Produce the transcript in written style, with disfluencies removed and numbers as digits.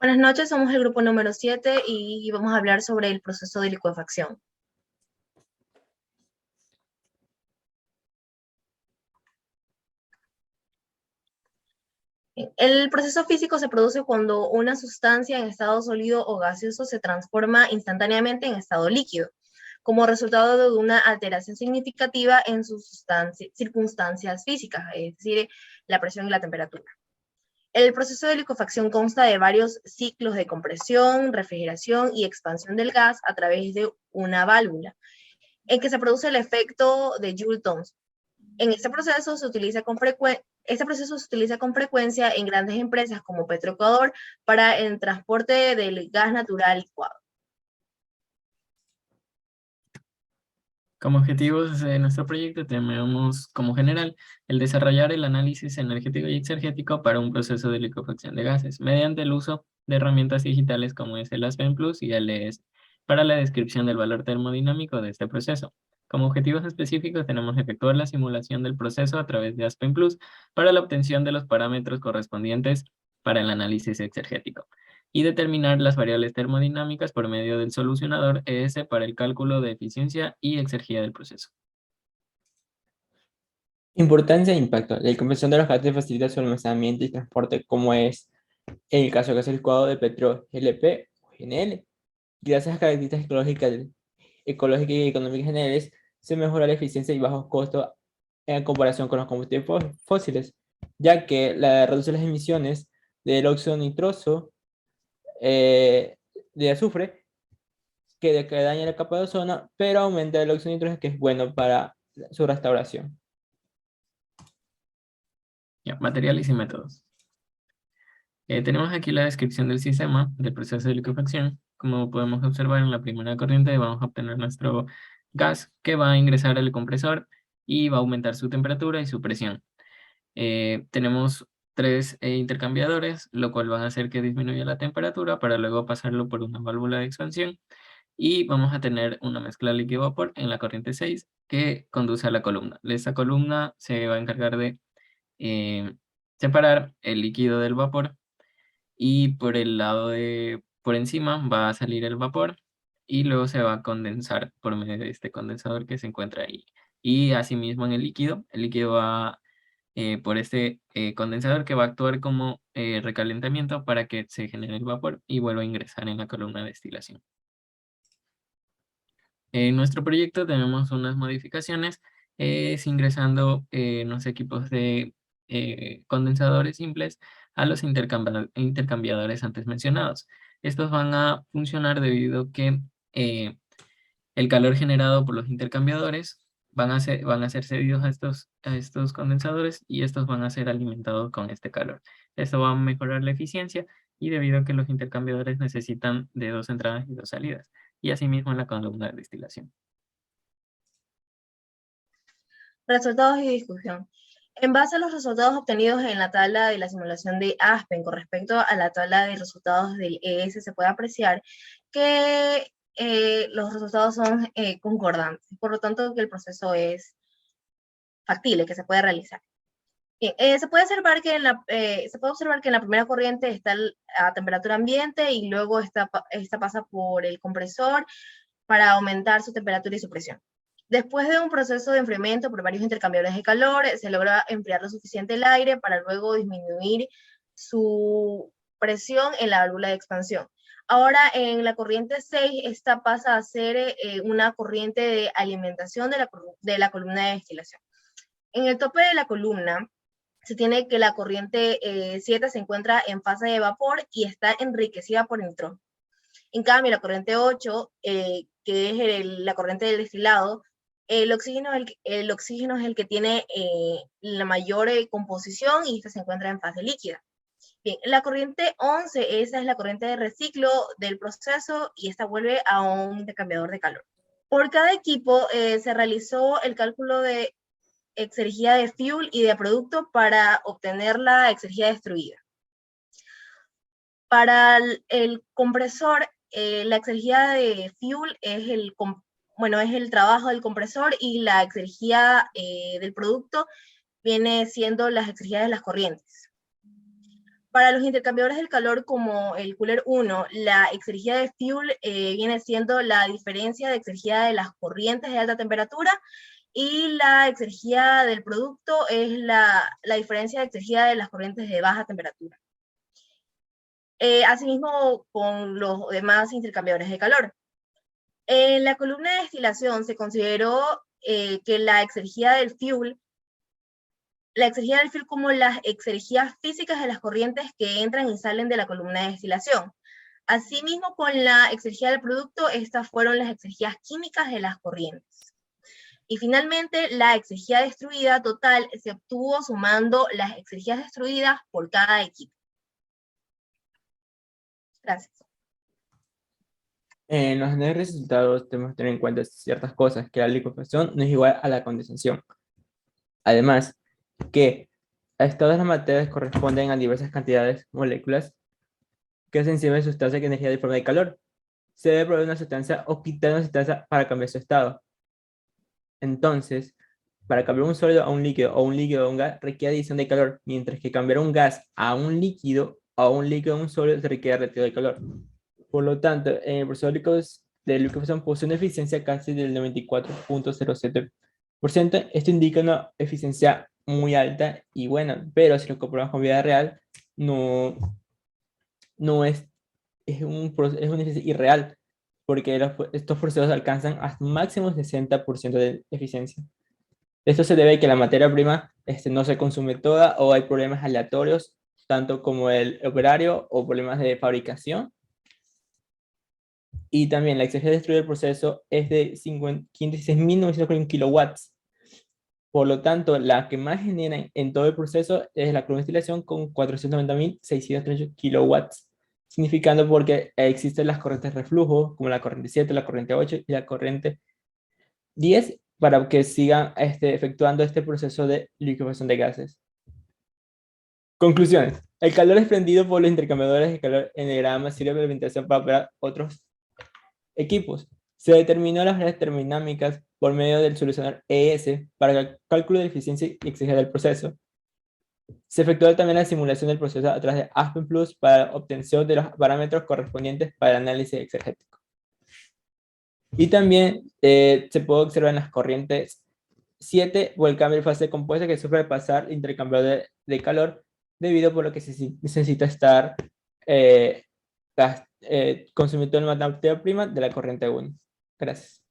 Buenas noches, somos el grupo número 7 y vamos a hablar sobre el proceso de licuefacción. El proceso físico se produce cuando una sustancia en estado sólido o gaseoso se transforma instantáneamente en estado líquido, como resultado de una alteración significativa en sus circunstancias físicas, es decir, la presión y la temperatura. El proceso de licuefacción consta de varios ciclos de compresión, refrigeración y expansión del gas a través de una válvula, en que se produce el efecto de Joule-Thomson. En este proceso se utiliza con frecuencia en grandes empresas como Petroecuador para el transporte del gas natural licuado. Como objetivos de nuestro proyecto tenemos como general el desarrollar el análisis energético y exergético para un proceso de licuefacción de gases mediante el uso de herramientas digitales como es el Aspen Plus y el LS para la descripción del valor termodinámico de este proceso. Como objetivos específicos tenemos efectuar la simulación del proceso a través de Aspen Plus para la obtención de los parámetros correspondientes para el análisis exergético y determinar las variables termodinámicas por medio del solucionador ES para el cálculo de eficiencia y exergía del proceso. Importancia e impacto. La compresión de los gases facilita su almacenamiento y transporte, como es en el caso de gas licuado de petróleo, GLP o GNL. Gracias a características ecológicas y económicas generales, se mejora la eficiencia y bajos costos en comparación con los combustibles fósiles, ya que reduce las emisiones del óxido nitroso eh, de azufre, que daña la capa de ozono, pero aumenta el óxido nitroso, que es bueno para su restauración. Ya, materiales y métodos. Tenemos aquí la descripción del sistema del proceso de liquefacción. Como podemos observar en la primera corriente vamos a obtener nuestro gas que va a ingresar al compresor y va a aumentar su temperatura y su presión. Tenemos tres intercambiadores, lo cual van a hacer que disminuya la temperatura para luego pasarlo por una válvula de expansión y vamos a tener una mezcla líquido-vapor en la corriente 6 que conduce a la columna. Esta columna se va a encargar de eh, separar el líquido del vapor y por encima va a salir el vapor y luego se va a condensar por medio de este condensador que se encuentra ahí. Y asimismo en el líquido va por este condensador que va a actuar como recalentamiento para que se genere el vapor y vuelva a ingresar en la columna de destilación. En nuestro proyecto tenemos unas modificaciones, es ingresando los equipos de condensadores simples a los intercambiadores antes mencionados. Estos van a funcionar debido a que el calor generado por los intercambiadores van a ser cedidos a estos condensadores y estos van a ser alimentados con este calor. Esto va a mejorar la eficiencia y debido a que los intercambiadores necesitan de 2 entradas y 2 salidas y asimismo en la columna de destilación. Resultados y discusión. En base a los resultados obtenidos en la tabla de la simulación de Aspen con respecto a la tabla de resultados del ES, se puede apreciar que los resultados son concordantes, por lo tanto que el proceso es factible, que se puede realizar. Bien, se puede observar que en la primera corriente está a temperatura ambiente y luego esta pasa por el compresor para aumentar su temperatura y su presión. Después de un proceso de enfriamiento por varios intercambiadores de calor, se logra enfriar lo suficiente el aire para luego disminuir su presión en la válvula de expansión. Ahora, en la corriente 6, esta pasa a ser una corriente de alimentación de la columna de destilación. En el tope de la columna, se tiene que la corriente 7 se encuentra en fase de vapor y está enriquecida por nitrógeno. En cambio, la corriente 8, que es la corriente del destilado, el oxígeno es el que tiene la mayor composición y esta se encuentra en fase líquida. Bien, la corriente 11, esa es la corriente de reciclo del proceso y esta vuelve a un intercambiador de calor. Por cada equipo se realizó el cálculo de exergía de fuel y de producto para obtener la exergía destruida. Para el compresor, la exergía de fuel es el trabajo del compresor y la exergía del producto viene siendo las exergías de las corrientes. Para los intercambiadores del calor como el Cooler 1, la exergía de fuel viene siendo la diferencia de exergía de las corrientes de alta temperatura, y la exergía del producto es la diferencia de exergía de las corrientes de baja temperatura. Asimismo, con los demás intercambiadores de calor. En la columna de destilación se consideró que la exergía del fuel como las exergías físicas de las corrientes que entran y salen de la columna de destilación. Asimismo, con la exergía del producto, estas fueron las exergías químicas de las corrientes. Y finalmente, la exergía destruida total se obtuvo sumando las exergías destruidas por cada equipo. Gracias. En los análisis de resultados tenemos que tener en cuenta ciertas cosas, que la licuefacción no es igual a la condensación. Además, que a todas las materias corresponden a diversas cantidades moléculas que se encima de sustancia que energía de forma de calor. Se debe probar una sustancia o quitar una sustancia para cambiar su estado. Entonces, para cambiar un sólido a un líquido o un líquido a un gas requiere adición de calor, mientras que cambiar un gas a un líquido o a un líquido a un sólido se requiere retiro de calor. Por lo tanto, en el proceso de liquefacción posee una eficiencia casi del 94.07%. Esto indica una eficiencia muy alta y buena, pero si lo comparamos con vida real, no es una eficiencia irreal, porque estos procesos alcanzan hasta un máximo 60% de eficiencia. Esto se debe a que la materia prima no se consume toda, o hay problemas aleatorios, tanto como el operario o problemas de fabricación. Y también la exergia destruida del proceso es de 516.941 kilowatts. Por lo tanto, la que más genera en todo el proceso es la columna de destilación con 490.638 kilowatts, significando porque existen las corrientes de reflujo, como la corriente 7, la corriente 8 y la corriente 10, para que sigan efectuando este proceso de liquefacción de gases. Conclusiones. El calor expendido por los intercambiadores de calor en el diagrama sirve de alimentación para operar otros equipos. Se determinó las redes termodinámicas por medio del solucionador ES para el cálculo de eficiencia y exigencia del proceso. Se efectuó también la simulación del proceso a través de Aspen Plus para obtención de los parámetros correspondientes para el análisis exegético. Y también se puede observar en las corrientes 7 o el cambio de fase compuesta que sufre de pasar intercambiador de calor, debido por lo que se necesita estar consumiendo la materia prima de la corriente 1. Gracias.